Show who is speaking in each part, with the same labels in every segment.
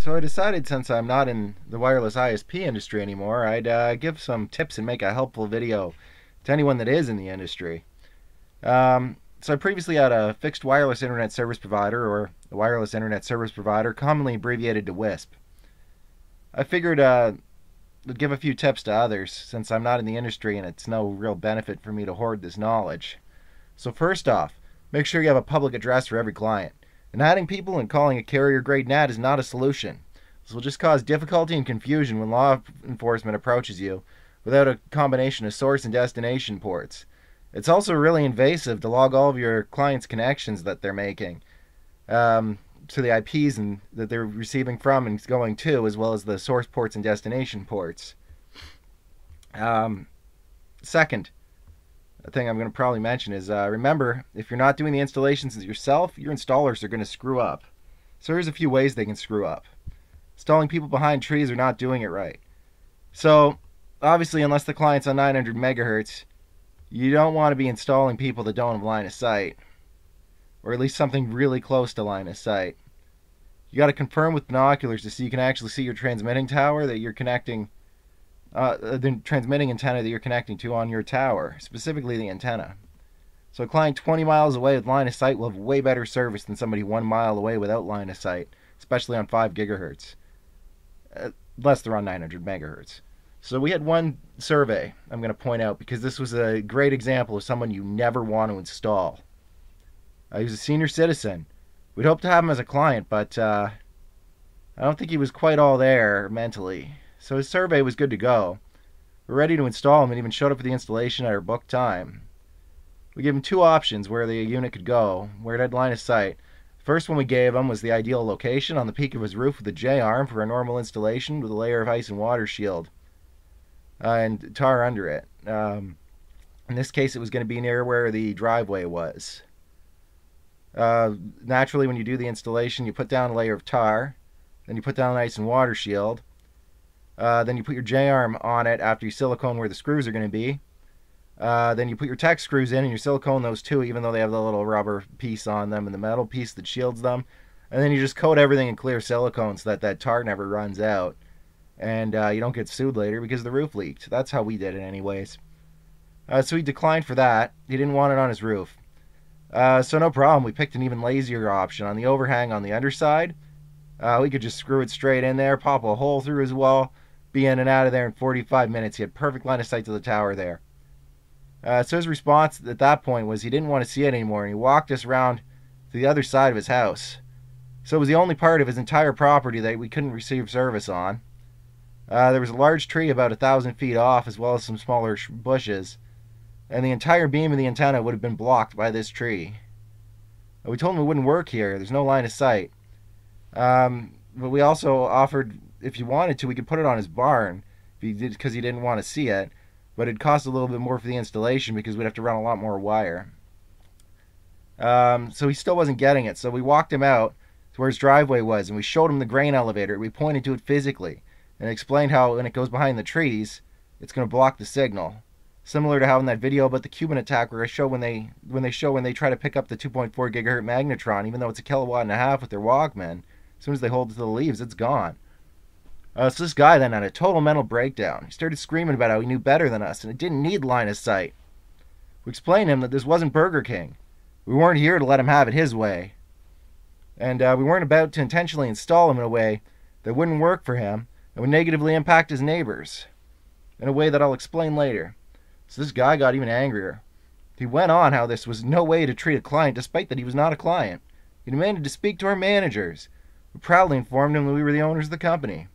Speaker 1: So I decided, since I'm not in the wireless ISP industry anymore, I'd give some tips and make a helpful video to anyone that is in the industry. So I previously had a fixed wireless internet service provider, or a wireless internet service provider, commonly abbreviated to WISP. I figured I'd give a few tips to others, since I'm not in the industry and it's no real benefit for me to hoard this knowledge. So first off, make sure you have a public address for every client. And adding people and calling a carrier-grade NAT is not a solution. This will just cause difficulty and confusion when law enforcement approaches you without a combination of source and destination ports. It's also really invasive to log all of your clients' connections that they're making to the IPs and that they're receiving from and going to, as well as the source ports and destination ports. Second thing I'm going to probably mention is remember, if you're not doing the installations yourself, your installers are going to screw up. So here's a few ways they can screw up. Installing people behind trees or not doing it right. So obviously, unless the client's on 900 megahertz, you don't want to be installing people that don't have line of sight, or at least something really close to line of sight. You got to confirm with binoculars to see you can actually see your transmitting tower that you're connecting, the transmitting antenna that you're connecting to on your tower, specifically the antenna. So a client 20 miles away with line of sight will have way better service than somebody 1 mile away without line of sight, especially on 5 gigahertz, unless they're on 900 megahertz. So we had one survey I'm going to point out because this was a great example of someone you never want to install. He was a senior citizen. We'd hoped to have him as a client, but I don't think he was quite all there mentally. So his survey was good to go. We're ready to install him and even showed up for the installation at our booked time. We gave him two options where the unit could go, where it had line of sight. The first one we gave him was the ideal location on the peak of his roof with a J-arm for a normal installation with a layer of ice and water shield and tar under it. In this case, it was going to be near where the driveway was. Naturally, when you do the installation, you put down a layer of tar, then you put down an ice and water shield, then you put your J-arm on it after you silicone where the screws are going to be. Then you put your tech screws in and you silicone those too, even though they have the little rubber piece on them and the metal piece that shields them. And then you just coat everything in clear silicone so that that tar never runs out. And you don't get sued later because the roof leaked. That's how we did it anyways. So he declined for that. He didn't want it on his roof. So no problem. We picked an even lazier option. On the overhang on the underside, we could just screw it straight in there, pop a hole through his wall, be in and out of there in 45 minutes. He had perfect line of sight to the tower there. So his response at that point was he didn't want to see it anymore, and he walked us around to the other side of his house. So it was the only part of his entire property that we couldn't receive service on. There was a large tree about 1,000 feet off, as well as some smaller bushes, and the entire beam of the antenna would have been blocked by this tree. We told him it wouldn't work here. There's no line of sight. But we also offered, if you wanted to, we could put it on his barn, because he didn't want to see it. But it'd cost a little bit more for the installation because we'd have to run a lot more wire. So he still wasn't getting it. So we walked him out to where his driveway was, and we showed him the grain elevator. We pointed to it physically and explained how when it goes behind the trees, it's going to block the signal. Similar to how in that video about the Cuban attack where I show when they try to pick up the 2.4 gigahertz magnetron, even though it's a kilowatt and a half with their Walkman, as soon as they hold it to the leaves, it's gone. So this guy then had a total mental breakdown. He started screaming about how he knew better than us and it didn't need line of sight. We explained to him that this wasn't Burger King. We weren't here to let him have it his way. And we weren't about to intentionally install him in a way that wouldn't work for him and would negatively impact his neighbors in a way that I'll explain later. So this guy got even angrier. He went on how this was no way to treat a client despite that he was not a client. He demanded to speak to our managers, who proudly informed him that we were the owners of the company.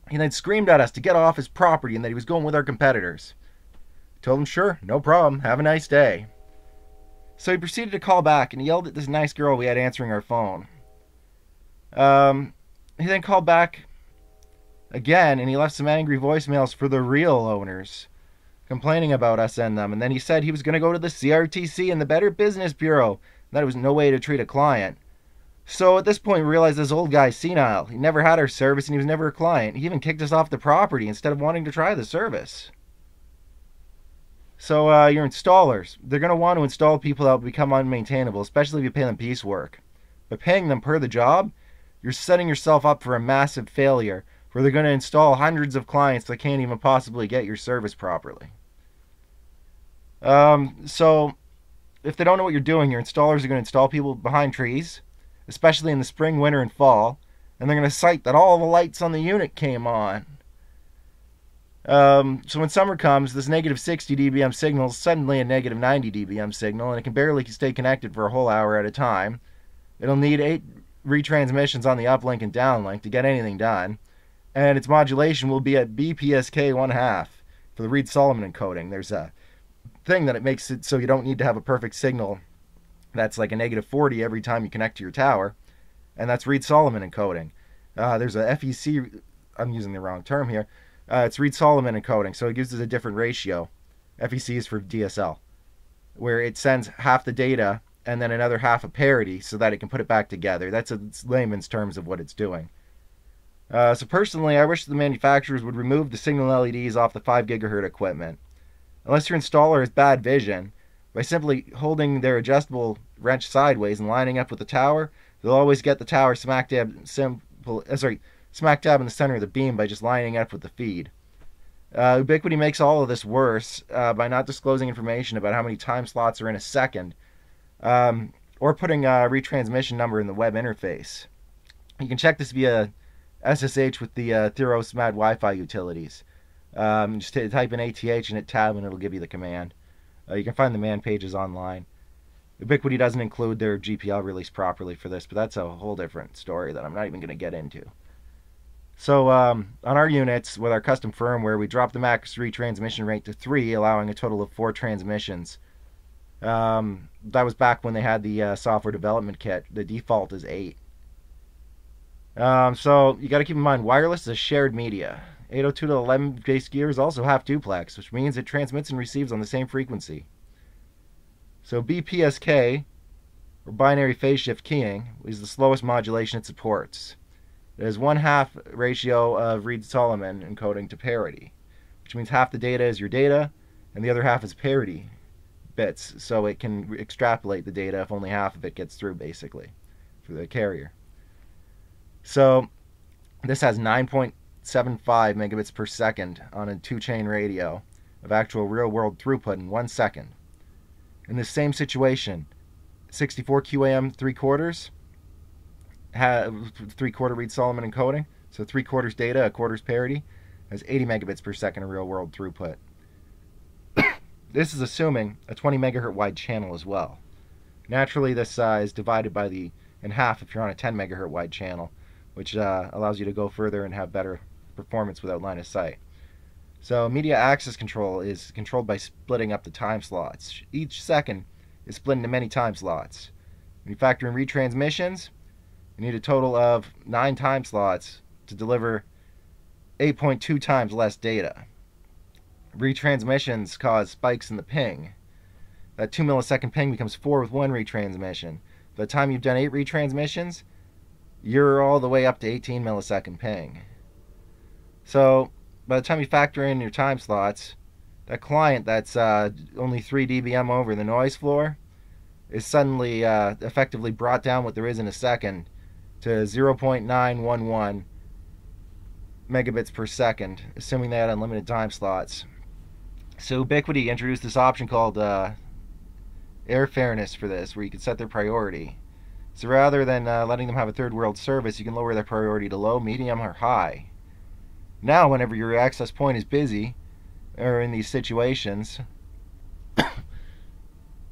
Speaker 1: He then screamed at us to get off his property and that he was going with our competitors. I told him, sure, no problem, have a nice day. So he proceeded to call back and he yelled at this nice girl we had answering our phone. He then called back again and he left some angry voicemails for the real owners, complaining about us and them. And then he said he was going to go to the CRTC and the Better Business Bureau, and that it was no way to treat a client. So at this point, we realized this old guy's senile. He never had our service and he was never a client. He even kicked us off the property instead of wanting to try the service. So your installers, they're going to want to install people that will become unmaintainable, especially if you pay them piecework. By paying them per the job, you're setting yourself up for a massive failure where they're going to install hundreds of clients that can't even possibly get your service properly. So if they don't know what you're doing, your installers are going to install people behind trees, especially in the spring, winter, and fall, and they're going to cite that all the lights on the unit came on. So when summer comes, this negative 60 dBm signal is suddenly a negative 90 dBm signal, and it can barely stay connected for a whole hour at a time. It'll need 8 retransmissions on the uplink and downlink to get anything done, and its modulation will be at BPSK 1/2 for the Reed-Solomon encoding. There's a thing that it makes it so you don't need to have a perfect signal that's like a negative 40 every time you connect to your tower, and that's Reed-Solomon encoding. There's a FEC, I'm using the wrong term here, it's Reed-Solomon encoding, so it gives us a different ratio. FEC is for DSL, where it sends half the data and then another half of parity so that it can put it back together. That's layman's terms of what it's doing. So personally, I wish the manufacturers would remove the signal LEDs off the 5 gigahertz equipment. Unless your installer has bad vision, by simply holding their adjustable wrench sideways and lining up with the tower, they'll always get the tower smack dab in the center of the beam by just lining up with the feed. Ubiquiti makes all of this worse by not disclosing information about how many time slots are in a second, or putting a retransmission number in the web interface. You can check this via SSH with the Theros Mad Wi-Fi utilities. Just type in ATH and hit tab and it'll give you the command. You can find the man pages online. Ubiquiti doesn't include their GPL release properly for this, but that's a whole different story that I'm not even going to get into. So on our units, with our custom firmware, we dropped the max retransmission rate to 3, allowing a total of 4 transmissions. That was back when they had the software development kit. The default is 8. So you got to keep in mind, wireless is a shared media. 802 to 11 base gears also have duplex, which means it transmits and receives on the same frequency. So BPSK, or binary phase shift keying, is the slowest modulation it supports. It has 1/2 ratio of Reed-Solomon encoding to parity, which means half the data is your data, and the other half is parity bits, so it can extrapolate the data if only half of it gets through, basically, for the carrier. So this has 9.75 megabits per second on a 2-chain radio of actual real-world throughput in 1 second. In this same situation, 64 QAM 3/4 have 3/4 Reed-Solomon encoding, so 3/4 data, 1/4 parity, has 80 megabits per second of real-world throughput. This is assuming a 20 megahertz wide channel as well. Naturally, this is divided in half if you're on a 10 megahertz wide channel, which allows you to go further and have better performance without line of sight. So media access control is controlled by splitting up the time slots. Each second is split into many time slots. When you factor in retransmissions, you need a total of 9 time slots to deliver 8.2 times less data. Retransmissions cause spikes in the ping. That 2 millisecond ping becomes 4 with 1 retransmission. By the time you've done 8 retransmissions, you're all the way up to 18 millisecond ping. So by the time you factor in your time slots, that client that's only 3 dBm over the noise floor is suddenly effectively brought down what there is in a second to 0.911 megabits per second, assuming they had unlimited time slots. So Ubiquiti introduced this option called air fairness for this, where you can set their priority. So rather than letting them have a third world service, you can lower their priority to low, medium, or high. Now, whenever your access point is busy, or in these situations,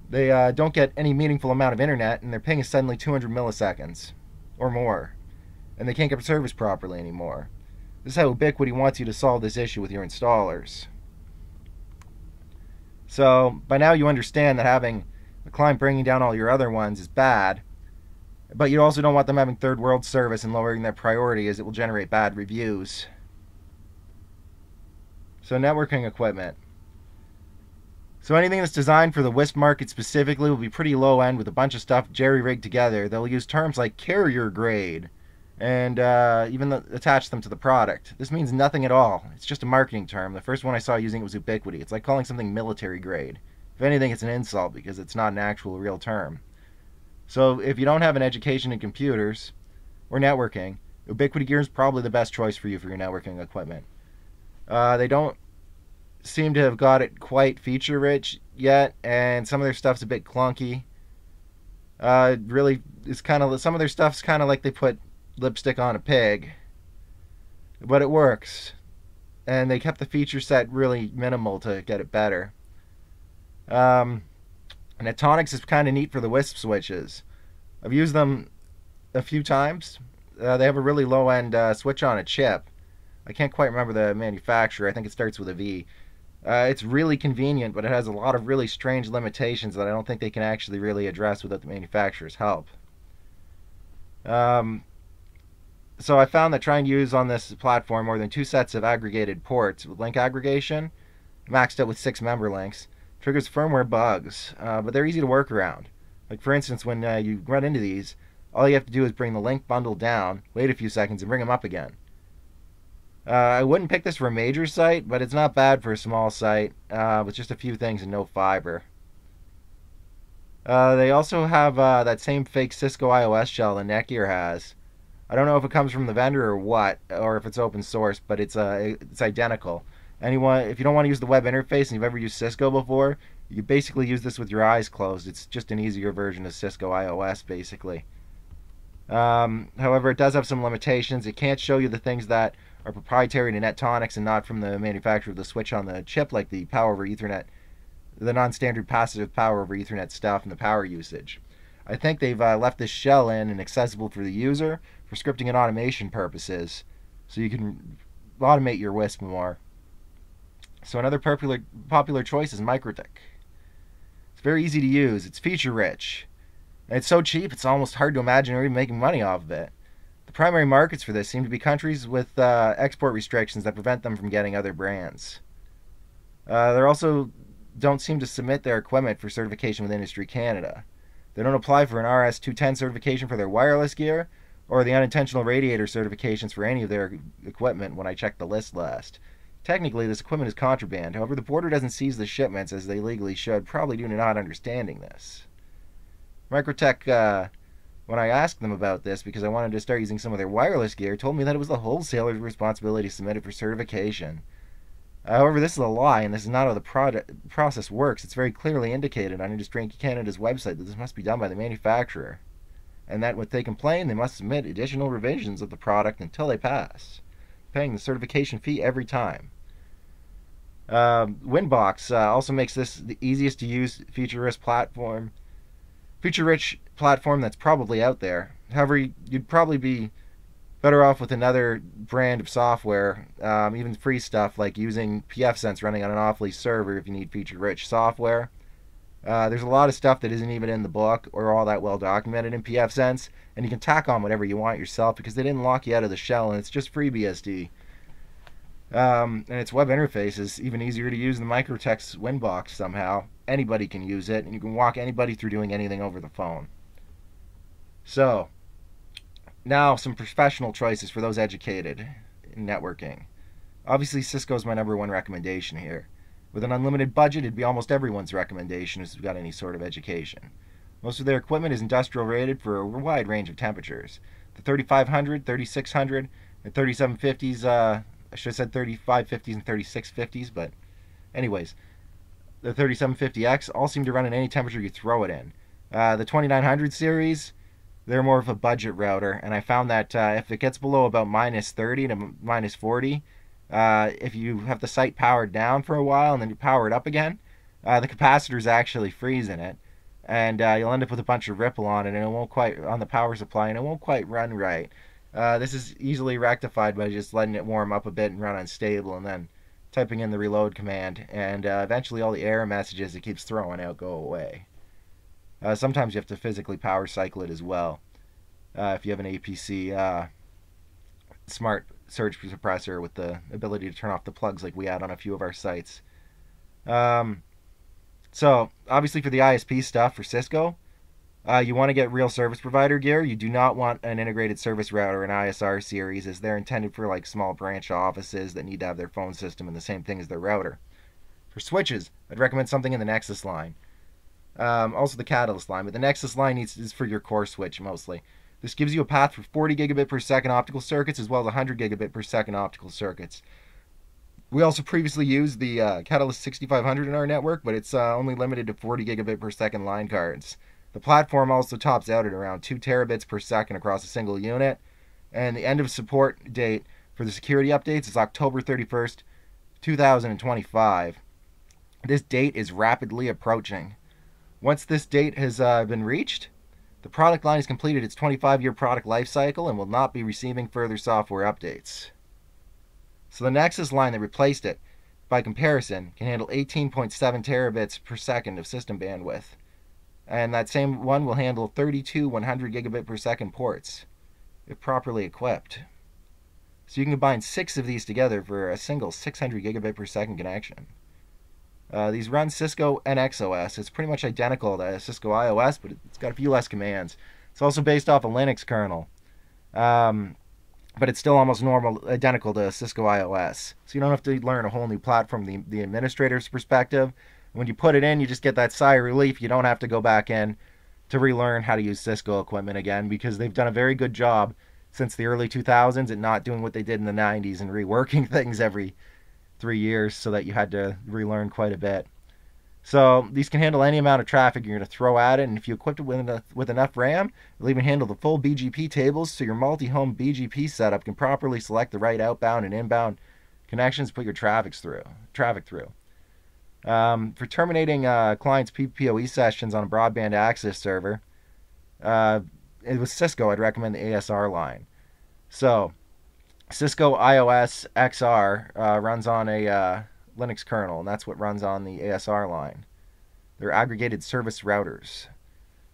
Speaker 1: they don't get any meaningful amount of internet, and their ping is suddenly 200 milliseconds or more, and they can't get service properly anymore. This is how Ubiquiti wants you to solve this issue with your installers. So by now you understand that having a client bringing down all your other ones is bad, but you also don't want them having third world service and lowering their priority, as it will generate bad reviews. So networking equipment. So anything that's designed for the WISP market specifically will be pretty low end with a bunch of stuff jerry-rigged together. They'll use terms like carrier grade and even attach them to the product. This means nothing at all. It's just a marketing term. The first one I saw using it was Ubiquiti. It's like calling something military grade. If anything, it's an insult because it's not an actual real term. So if you don't have an education in computers, or networking, Ubiquiti gear is probably the best choice for you for your networking equipment. They don't seem to have got it quite feature rich yet, and some of their stuff's a bit clunky. Really, it's kind of some of their stuff's kind of like they put lipstick on a pig, but it works. And they kept the feature set really minimal to get it better. Um, Netonics is kind of neat for the WISP switches. I've used them a few times. They have a really low end switch on a chip. I can't quite remember the manufacturer. I think it starts with a V. It's really convenient, but it has a lot of really strange limitations that I don't think they can actually really address without the manufacturer's help. So I found that trying to use on this platform more than 2 sets of aggregated ports with link aggregation, maxed out with 6 member links, triggers firmware bugs, but they're easy to work around. Like for instance, when you run into these, all you have to do is bring the link bundle down, wait a few seconds, and bring them up again. I wouldn't pick this for a major site, but it's not bad for a small site with just a few things and no fiber. They also have that same fake Cisco iOS shell that Netgear has. I don't know if it comes from the vendor or what, or if it's open source, but it's identical. If you don't want to use the web interface and you've ever used Cisco before, you basically use this with your eyes closed. It's just an easier version of Cisco iOS, basically. However, it does have some limitations. It can't show you the things that are proprietary to Netonics and not from the manufacturer of the switch on the chip, like the power over Ethernet, the non-standard passive power over Ethernet stuff, and the power usage. I think they've left this shell in and accessible for the user for scripting and automation purposes, so you can automate your WISP more. So another popular choice is MikroTik. It's very easy to use. It's feature rich. And it's so cheap, it's almost hard to imagine or even making money off of it. The primary markets for this seem to be countries with export restrictions that prevent them from getting other brands. They also don't seem to submit their equipment for certification with Industry Canada. They don't apply for an RS-210 certification for their wireless gear, or the unintentional radiator certifications for any of their equipment when I checked the list last. Technically, this equipment is contraband. However, the border doesn't seize the shipments as they legally should, probably due to not understanding this. MikroTik, when I asked them about this because I wanted to start using some of their wireless gear, told me that it was the wholesaler's responsibility to submit it for certification. However, this is a lie, and this is not how the process works. It's very clearly indicated on Industry Canada's website that this must be done by the manufacturer, and that when they complain, they must submit additional revisions of the product until they pass, paying the certification fee every time. Winbox also makes this the easiest to use feature-rich platform that's probably out there. However, you'd probably be better off with another brand of software, even free stuff like using pfSense running on an off-lease server if you need feature-rich software. There's a lot of stuff that isn't even in the book or all that well documented in pfSense, and you can tack on whatever you want yourself because they didn't lock you out of the shell, and it's just FreeBSD. And its web interface is even easier to use than MikroTik's Winbox somehow. Anybody can use it, and you can walk anybody through doing anything over the phone. So, now some professional choices for those educated in networking. Obviously, Cisco's my #1 recommendation here. With an unlimited budget, it'd be almost everyone's recommendation who's got any sort of education. Most of their equipment is industrial rated for a wide range of temperatures. The 3500, 3600, and 3750s, I should have said 3550s and 3650s, but anyways, the 3750X all seem to run in any temperature you throw it in. The 2900 series, they're more of a budget router, and I found that if it gets below about minus 30 to minus 40, if you have the site powered down for a while and then you power it up again, the capacitors actually freeze in it, and you'll end up with a bunch of ripple on it, and it won't quite on the power supply, and it won't quite run right. This is easily rectified by just letting it warm up a bit and run unstable, and then typing in the reload command, and eventually all the error messages it keeps throwing out go away. Sometimes you have to physically power cycle it as well. If you have an APC smart surge suppressor with the ability to turn off the plugs like we had on a few of our sites. So, obviously for the ISP stuff for Cisco, you want to get real service provider gear. You do not want an integrated service router, an ISR series, as they're intended for like small branch offices that need to have their phone system and the same thing as their router. For switches, I'd recommend something in the Nexus line. Also the Catalyst line, but the Nexus line is for your core switch mostly. This gives you a path for 40 gigabit per second optical circuits as well as 100 gigabit per second optical circuits. We also previously used the Catalyst 6500 in our network, but it's only limited to 40 gigabit per second line cards. The platform also tops out at around 2 terabits per second across a single unit, and the end of support date for the security updates is October 31st, 2025. This date is rapidly approaching. Once this date has been reached, the product line has completed its 25-year product life cycle and will not be receiving further software updates. So the Nexus line that replaced it, by comparison, can handle 18.7 terabits per second of system bandwidth. And that same one will handle 32 100 gigabit per second ports, if properly equipped. So you can combine 6 of these together for a single 600 gigabit per second connection. These run Cisco NXOS. It's pretty much identical to Cisco iOS, but it's got a few less commands. It's also based off a Linux kernel, but it's still almost identical to Cisco iOS. So you don't have to learn a whole new platform from the administrator's perspective. When you put it in, you just get that sigh of relief. You don't have to go back in to relearn how to use Cisco equipment again, because they've done a very good job since the early 2000s at not doing what they did in the 90s and reworking things every 3 years so that you had to relearn quite a bit. So these can handle any amount of traffic you're going to throw at it, and if you equip it with enough RAM, it'll even handle the full BGP tables, so your multi-home BGP setup can properly select the right outbound and inbound connections to put your traffic through. For terminating clients' pppoe sessions on a broadband access server, it was Cisco. I'd recommend the ASR line. So Cisco iOS XR runs on a Linux kernel, and that's what runs on the ASR line. They're aggregated service routers.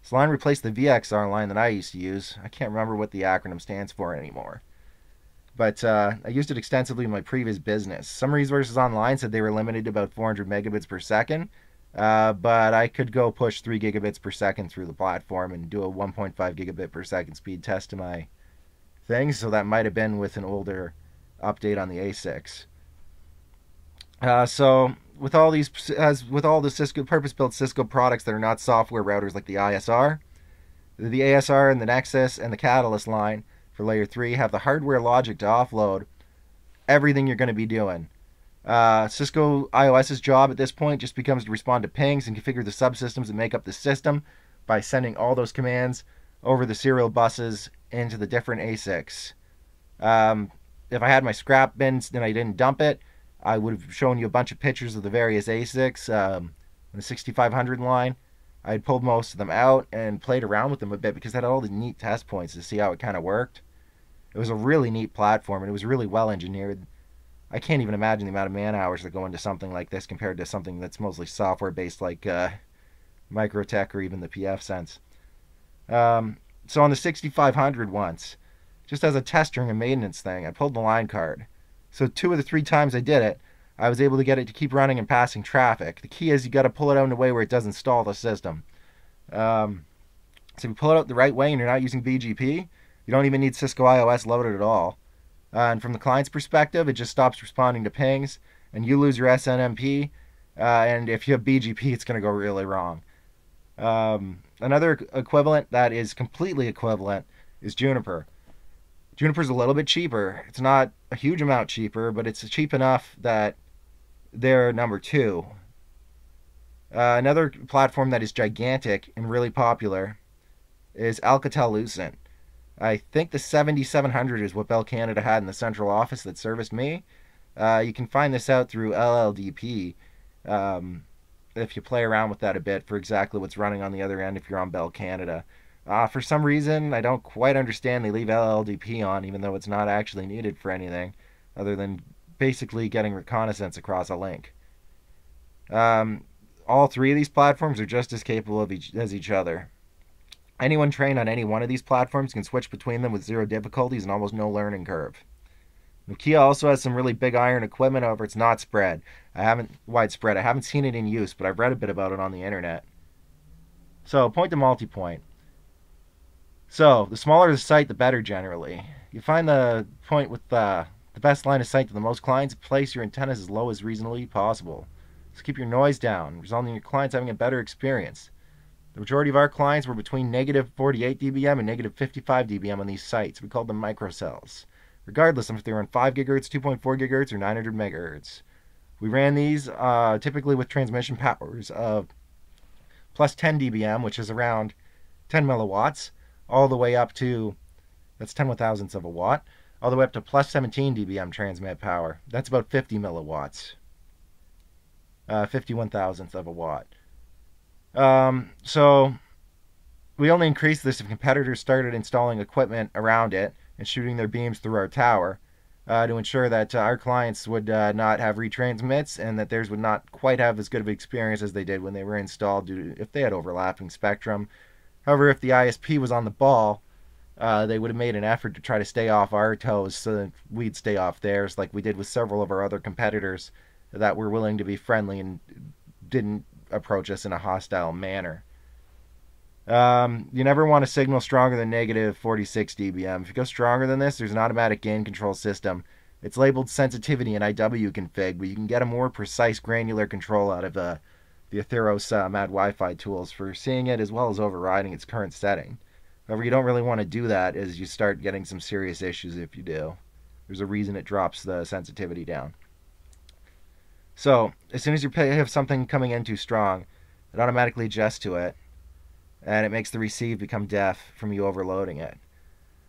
Speaker 1: This line replaced the VXR line that I used to use. I can't remember what the acronym stands for anymore. But I used it extensively in my previous business. Some resources online said they were limited to about 400 megabits per second, but I could go push 3 gigabits per second through the platform and do a 1.5 gigabit per second speed test to my things, so that might have been with an older update on the ASICs. So with all the Cisco purpose-built Cisco products that are not software routers like the ISR, the ASR and the Nexus and the Catalyst line for layer 3 have the hardware logic to offload everything you're going to be doing. Cisco iOS's job at this point just becomes to respond to pings and configure the subsystems that make up the system by sending all those commands over the serial buses into the different ASICs. If I had my scrap bins and I didn't dump it, I would have shown you a bunch of pictures of the various ASICs. The 6500 line, I had pulled most of them out and played around with them a bit because I had all the neat test points to see how it kind of worked. It was a really neat platform, and it was really well engineered. I can't even imagine the amount of man hours that go into something like this compared to something that's mostly software based like Microtech or even the PF Sense. So on the 6500 once, just as a test during a maintenance thing, I pulled the line card. So 2 of the 3 times I did it, I was able to get it to keep running and passing traffic. The key is you got to pull it out in a way where it doesn't stall the system. So if you pull it out the right way and you're not using BGP, you don't even need Cisco iOS loaded at all. And from the client's perspective, it just stops responding to pings, and you lose your SNMP. And if you have BGP, it's going to go really wrong. Another equivalent that is completely equivalent is Juniper. Juniper's a little bit cheaper. It's not a huge amount cheaper, but it's cheap enough that they're number 2. Another platform that is gigantic and really popular is Alcatel-Lucent. I think the 7700 is what Bell Canada had in the central office that serviced me. You can find this out through LLDP if you play around with that a bit for exactly what's running on the other end if you're on Bell Canada. For some reason, I don't quite understand they leave LLDP on, even though it's not actually needed for anything other than basically getting reconnaissance across a link. All 3 of these platforms are just as capable as each other. Anyone trained on any one of these platforms can switch between them with 0 difficulties and almost no learning curve. Nokia also has some really big iron equipment, however it's not widespread. I haven't seen it in use, but I've read a bit about it on the internet. So, point to multipoint. So, the smaller the site, the better generally. You find the point with the best line of sight to the most clients, place your antennas as low as reasonably possible. So keep your noise down, resulting in your clients having a better experience. The majority of our clients were between negative 48 dBm and negative 55 dBm on these sites. We called them microcells, regardless of if they were on 5 gigahertz, 2.4 gigahertz, or 900 megahertz. We ran these typically with transmission powers of plus 10 dBm, which is around 10 milliwatts, all the way up to, that's 10 thousandths of a watt, all the way up to plus 17 dBm transmit power. That's about 50 milliwatts, 51 thousandths of a watt. So we only increased this if competitors started installing equipment around it and shooting their beams through our tower to ensure that our clients would not have retransmits and that theirs would not quite have as good of an experience as they did when they were installed if they had overlapping spectrum. However, if the ISP was on the ball, they would have made an effort to try to stay off our toes so that we'd stay off theirs, like we did with several of our other competitors that were willing to be friendly and didn't approach us in a hostile manner. You never want a signal stronger than negative 46 dBm. If you go stronger than this, there's an automatic gain control system. It's labeled sensitivity in IW config, but you can get a more precise granular control out of the Atheros Mad Wi-Fi tools for seeing it as well as overriding its current setting. However, you don't really want to do that as you start getting some serious issues if you do. There's a reason it drops the sensitivity down. So, as soon as you have something coming in too strong, it automatically adjusts to it, and it makes the receive become deaf from you overloading it.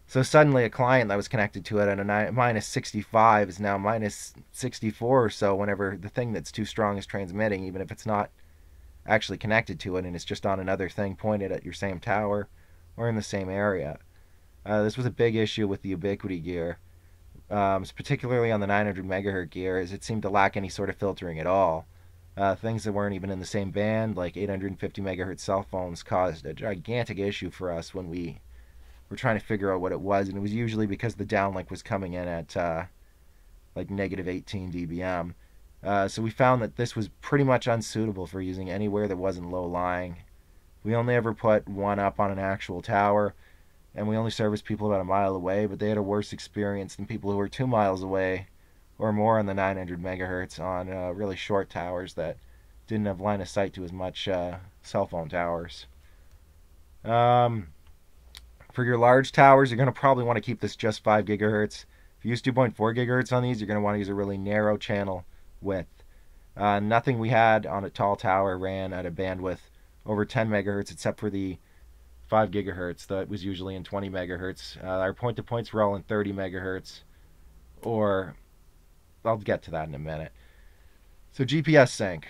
Speaker 1: So suddenly a client that was connected to it at a minus 65 is now minus 64 or so whenever the thing that's too strong is transmitting, even if it's not actually connected to it and it's just on another thing pointed at your same tower or in the same area. This was a big issue with the Ubiquiti gear, particularly on the 900 megahertz gear, as it seemed to lack any sort of filtering at all. Things that weren't even in the same band, like 850 megahertz cell phones, caused a gigantic issue for us when we were trying to figure out what it was, and it was usually because the downlink was coming in at like negative 18 dBm. So we found that this was pretty much unsuitable for using anywhere that wasn't low-lying. We only ever put one up on an actual tower, and we only serviced people about a mile away, but they had a worse experience than people who were 2 miles away or more on the 900 megahertz on really short towers that didn't have line of sight to as much cell phone towers. For your large towers, you're going to probably want to keep this just 5 gigahertz. If you use 2.4 gigahertz on these, you're going to want to use a really narrow channel width. Nothing we had on a tall tower ran at a bandwidth over 10 megahertz except for the 5 gigahertz that was usually in 20 megahertz. Our point-to-points were all in 30 megahertz, or I'll get to that in a minute. So GPS sync.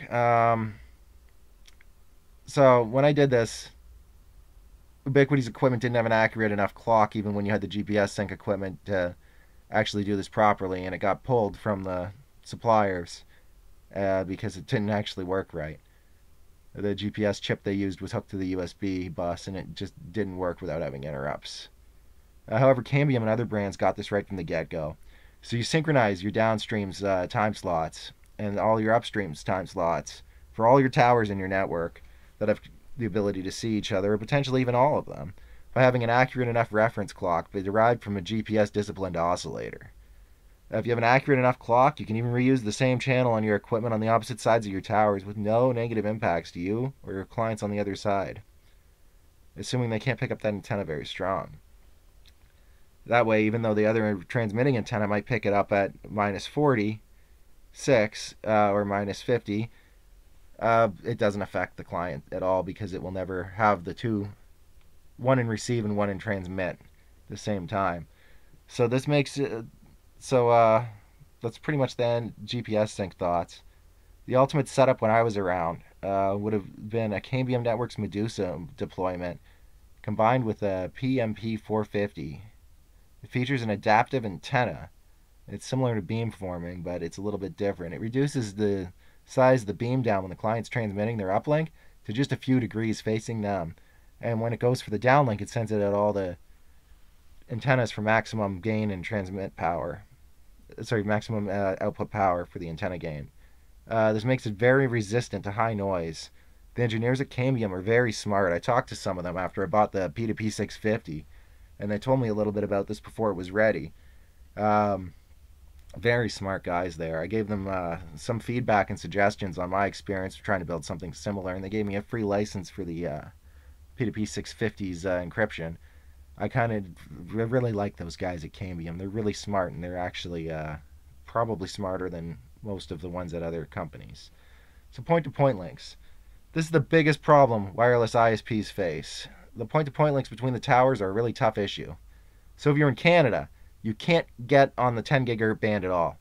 Speaker 1: So when I did this, Ubiquiti's equipment didn't have an accurate enough clock even when you had the GPS sync equipment to actually do this properly, and it got pulled from the suppliers because it didn't actually work right. The GPS chip they used was hooked to the USB bus, and it just didn't work without having interrupts. However, Cambium and other brands got this right from the get-go. So you synchronize your downstream's time slots and all your upstream's time slots for all your towers in your network that have the ability to see each other, or potentially even all of them, by having an accurate enough reference clock derived from a GPS-disciplined oscillator. If you have an accurate enough clock, you can even reuse the same channel on your equipment on the opposite sides of your towers with no negative impacts to you or your clients on the other side, assuming they can't pick up that antenna very strong. That way, even though the other transmitting antenna might pick it up at minus 46 or minus 50, it doesn't affect the client at all because it will never have the two, one in receive and one in transmit, at the same time. So this makes it, that's pretty much the end GPS sync thoughts. The ultimate setup when I was around would have been a Cambium Networks Medusa deployment combined with a PMP450. It features an adaptive antenna. It's similar to beamforming, but it's a little bit different. It reduces the size of the beam down when the client's transmitting their uplink to just a few degrees facing them. And when it goes for the downlink, it sends it at all the antennas for maximum gain and transmit power. Maximum output power for the antenna gain. This makes it very resistant to high noise. The engineers at Cambium are very smart. I talked to some of them after I bought the P2P650, and they told me a little bit about this before it was ready. Very smart guys there. I gave them some feedback and suggestions on my experience of trying to build something similar, and they gave me a free license for the P2P650's encryption. I kind of really like those guys at Cambium. They're really smart, and they're actually probably smarter than most of the ones at other companies. So point-to-point links. This is the biggest problem wireless ISPs face. The point-to-point links between the towers are a really tough issue. So if you're in Canada, you can't get on the 10 gigahertz band at all.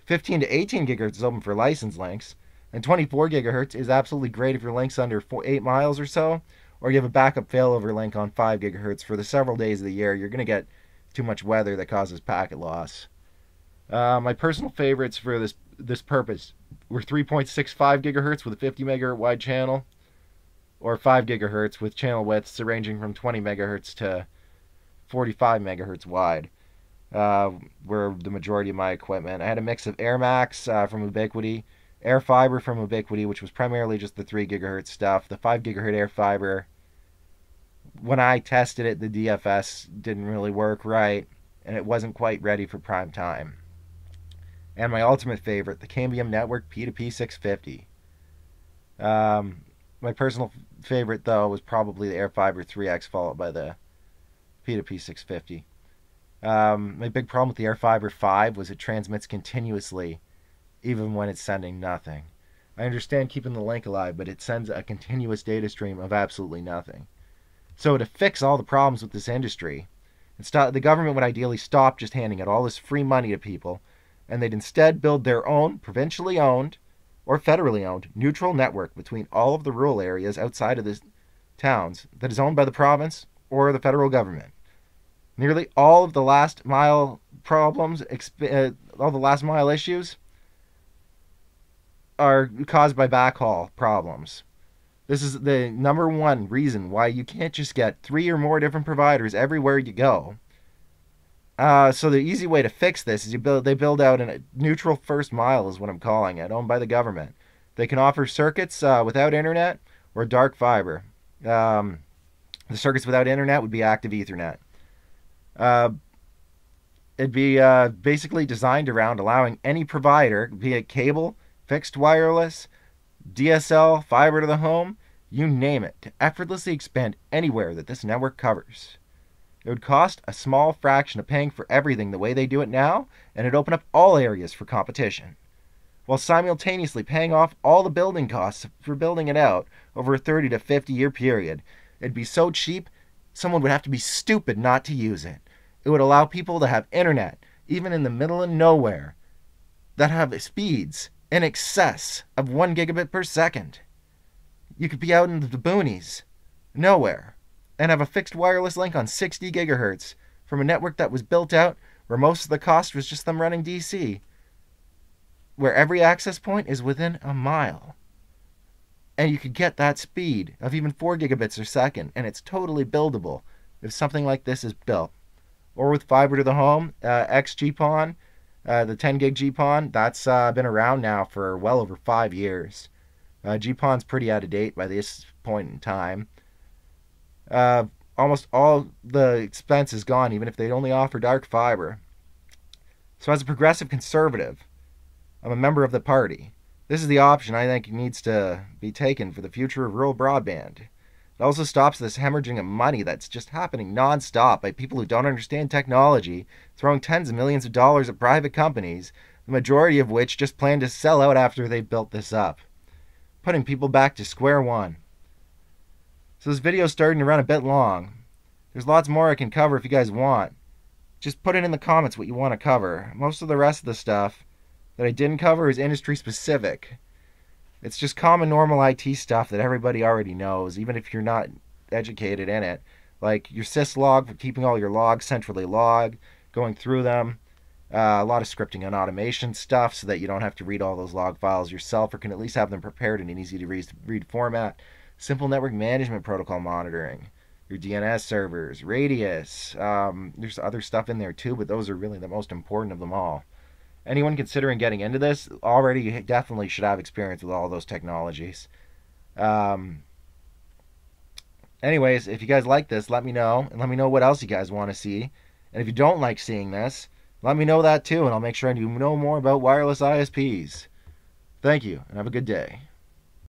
Speaker 1: 15 to 18 gigahertz is open for licensed links, and 24 gigahertz is absolutely great if your link's under 8 miles or so, or you have a backup failover link on 5 gigahertz for the several days of the year. You're going to get too much weather that causes packet loss. My personal favorites for this purpose were 3.65 gigahertz with a 50 megahertz wide channel, or 5 gigahertz with channel widths ranging from 20 megahertz to 45 megahertz wide. Were the majority of my equipment. I had a mix of AirMax from Ubiquiti, AirFiber from Ubiquiti, which was primarily just the 3 gigahertz stuff. The 5 gigahertz AirFiber, when I tested it, the DFS didn't really work right, and it wasn't quite ready for prime time. And my ultimate favorite, the Cambium Network P2P650. My personal favorite, though, was probably the AirFiber 3X, followed by the P2P650. My big problem with the AirFiber 5 was it transmits continuously, even when it's sending nothing. I understand keeping the link alive, but it sends a continuous data stream of absolutely nothing. So to fix all the problems with this industry, the government would ideally stop just handing out all this free money to people, and they'd instead build their own provincially owned or federally owned neutral network between all of the rural areas outside of the towns that is owned by the province or the federal government. Nearly all of the last mile problems, all the last mile issues, are caused by backhaul problems. This is the number one reason why you can't just get 3 or more different providers everywhere you go. So the easy way to fix this is they build out a neutral first mile, is what I'm calling it, owned by the government. They can offer circuits without internet or dark fiber. The circuits without internet would be active Ethernet. It'd be basically designed around allowing any provider, be it cable, fixed wireless, DSL, fiber to the home, you name it, to effortlessly expand anywhere that this network covers. It would cost a small fraction of paying for everything the way they do it now, and it'd open up all areas for competition, while simultaneously paying off all the building costs for building it out over a 30 to 50 year period. It'd be so cheap, someone would have to be stupid not to use it. It would allow people to have internet, even in the middle of nowhere, that have speeds in excess of 1 gigabit per second. You could be out in the boonies, nowhere, and have a fixed wireless link on 60 gigahertz from a network that was built out where most of the cost was just them running DC, where every access point is within a mile. And you could get that speed of even 4 gigabits per second, and it's totally buildable if something like this is built. Or with fiber to the home, XGPON, the 10 gig GPON, that's been around now for well over 5 years. GPON's pretty out of date by this point in time. Almost all the expense is gone, even if they only offer dark fiber. So as a progressive conservative, I'm a member of the party. This is the option I think needs to be taken for the future of rural broadband. It also stops this hemorrhaging of money that's just happening non-stop by people who don't understand technology, throwing tens of millions of dollars at private companies, the majority of which just plan to sell out after they built this up, putting people back to square one. So this video's starting to run a bit long. There's lots more I can cover if you guys want. Just put it in the comments what you want to cover. Most of the rest of the stuff that I didn't cover is industry specific. It's just common normal IT stuff that everybody already knows, even if you're not educated in it. Like your syslog for keeping all your logs centrally logged, going through them. A lot of scripting and automation stuff so that you don't have to read all those log files yourself, or can at least have them prepared in an easy to read format. Simple network management protocol monitoring. Your DNS servers, Radius. There's other stuff in there too, but those are really the most important of them all. Anyone considering getting into this already definitely should have experience with all those technologies. Anyways, if you guys like this, let me know. And let me know what else you guys want to see. And if you don't like seeing this, let me know that too. And I'll make sure I know more about wireless ISPs. Thank you, and have a good day.